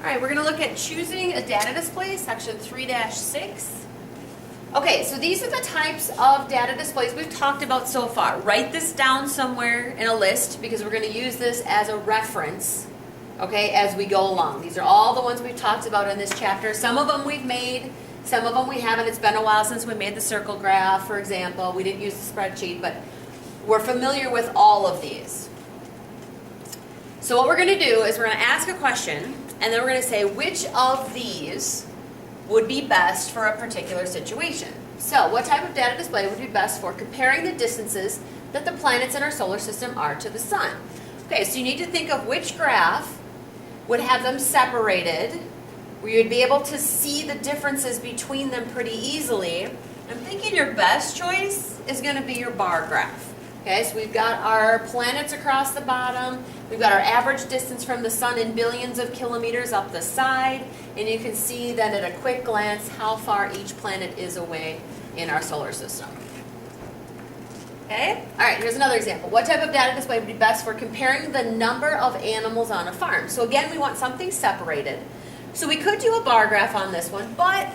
All right, we're going to look at choosing a data display, section 3-6. Okay, so these are the types of data displays we've talked about so far. Write this down somewhere in a list because we're going to use this as a reference, okay, as we go along. These are all the ones we've talked about in this chapter. Some of them we've made, some of them we haven't. It's been a while since we made the circle graph, for example. We didn't use the spreadsheet, but we're familiar with all of these. So what we're going to do is we're going to ask a question, and then we're going to say which of these would be best for a particular situation. So what type of data display would be best for comparing the distances that the planets in our solar system are to the sun? Okay, so you need to think of which graph would have them separated, where you'd be able to see the differences between them pretty easily. I'm thinking your best choice is going to be your bar graph. Okay, so we've got our planets across the bottom, we've got our average distance from the sun in billions of kilometers up the side, and you can see then at a quick glance how far each planet is away in our solar system. Okay, all right, here's another example. What type of data display would be best for comparing the number of animals on a farm? So again, we want something separated. So we could do a bar graph on this one, but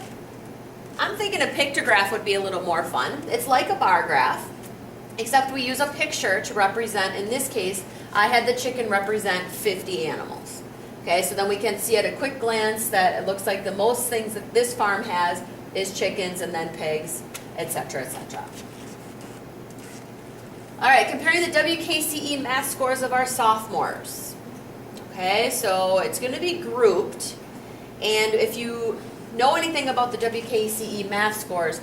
I'm thinking a pictograph would be a little more fun. It's like a bar graph, except we use a picture to represent, in this case, I had the chicken represent 50 animals. Okay, so then we can see at a quick glance that it looks like the most things that this farm has is chickens and then pigs, etc., etc. All right, comparing the WKCE math scores of our sophomores. Okay, so it's going to be grouped, and if you know anything about the WKCE math scores,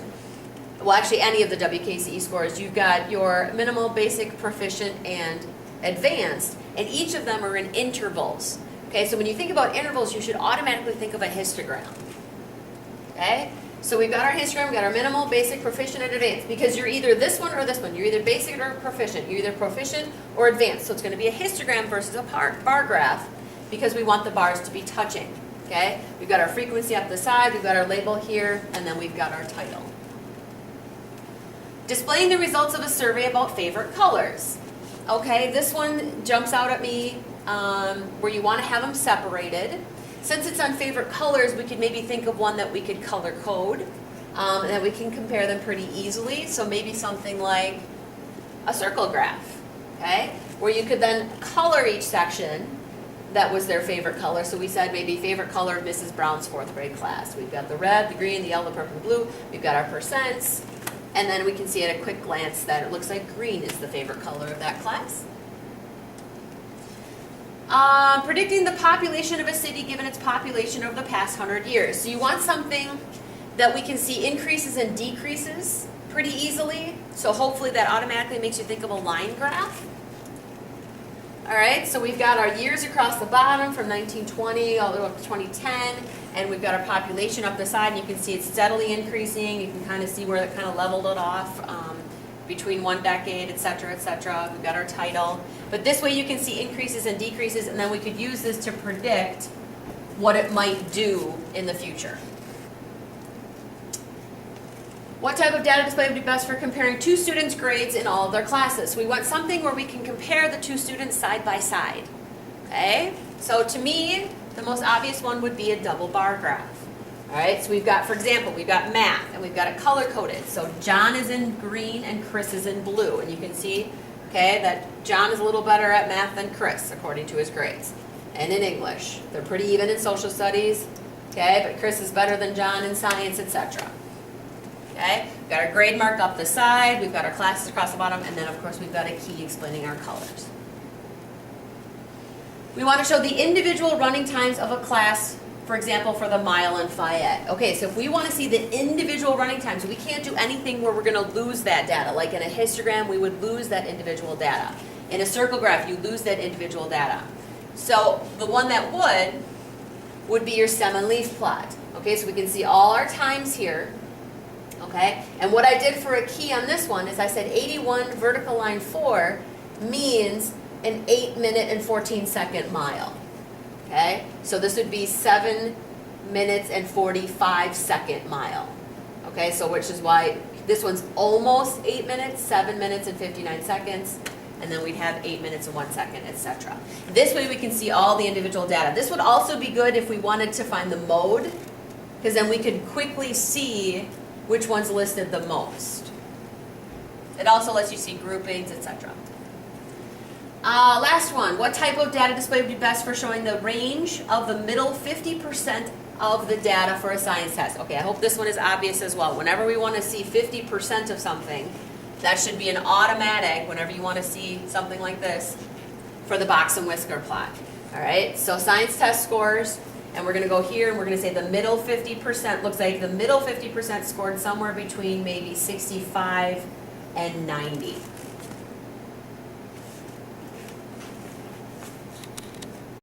well, actually any of the WKCE scores, you've got your minimal, basic, proficient, and advanced, and each of them are in intervals. Okay, so when you think about intervals, you should automatically think of a histogram. Okay, so we've got our histogram, we've got our minimal, basic, proficient, and advanced, because you're either this one or this one. You're either basic or proficient. You're either proficient or advanced. So it's going to be a histogram versus a bar graph, because we want the bars to be touching. Okay, we've got our frequency up the side, we've got our label here, and then we've got our title. Displaying the results of a survey about favorite colors. Okay, this one jumps out at me where you want to have them separated. Since it's on favorite colors, we could maybe think of one that we could color code, and that we can compare them pretty easily. So maybe something like a circle graph, okay, where you could then color each section that was their favorite color. So we said maybe favorite color of Mrs. Brown's 4th grade class. We've got the red, the green, the yellow, the purple, the blue. We've got our percents. And then we can see at a quick glance that it looks like green is the favorite color of that class. Predicting the population of a city given its population over the past 100 years. So you want something that we can see increases and decreases pretty easily. So hopefully that automatically makes you think of a line graph. All right, so we've got our years across the bottom from 1920 all the way up to 2010. And we've got our population up the side, and you can see it's steadily increasing. You can kind of see where it kind of leveled it off between one decade, et cetera, et cetera. We've got our title. But this way you can see increases and decreases, and then we could use this to predict what it might do in the future. What type of data display would be best for comparing two students' grades in all of their classes? So we want something where we can compare the two students side by side. Okay? So to me, the most obvious one would be a double bar graph. All right, so we've got, for example, we've got math, and we've got it color-coded. So John is in green and Chris is in blue. And you can see, okay, that John is a little better at math than Chris, according to his grades. And in English. They're pretty even in social studies, okay, but Chris is better than John in science, etc. Okay, we've got our grade mark up the side, we've got our classes across the bottom, and then, of course, we've got a key explaining our colors. We want to show the individual running times of a class, for example, for the mile in Fayette. Okay, so if we want to see the individual running times, we can't do anything where we're going to lose that data. Like in a histogram, we would lose that individual data. In a circle graph, you lose that individual data. So the one that would be your stem and leaf plot. Okay, so we can see all our times here. Okay, and what I did for a key on this one is I said 81 vertical line 4 means an 8-minute and 14-second mile. Okay, so this would be 7 minutes and 45-second mile. Okay, so which is why this one's almost 8 minutes, 7 minutes and 59 seconds. and then we'd have 8 minutes and 1 second, etc. This way we can see all the individual data. This would also be good if we wanted to find the mode, because then we could quickly see which one's listed the most. It also lets you see groupings, etc. Last one, what type of data display would be best for showing the range of the middle 50% of the data for a science test? Okay, I hope this one is obvious as well. Whenever we want to see 50% of something, that should be an automatic, whenever you want to see something like this, for the box and whisker plot. All right, so science test scores, and we're going to go here and we're going to say the middle 50%, looks like the middle 50% scored somewhere between maybe 65 and 90.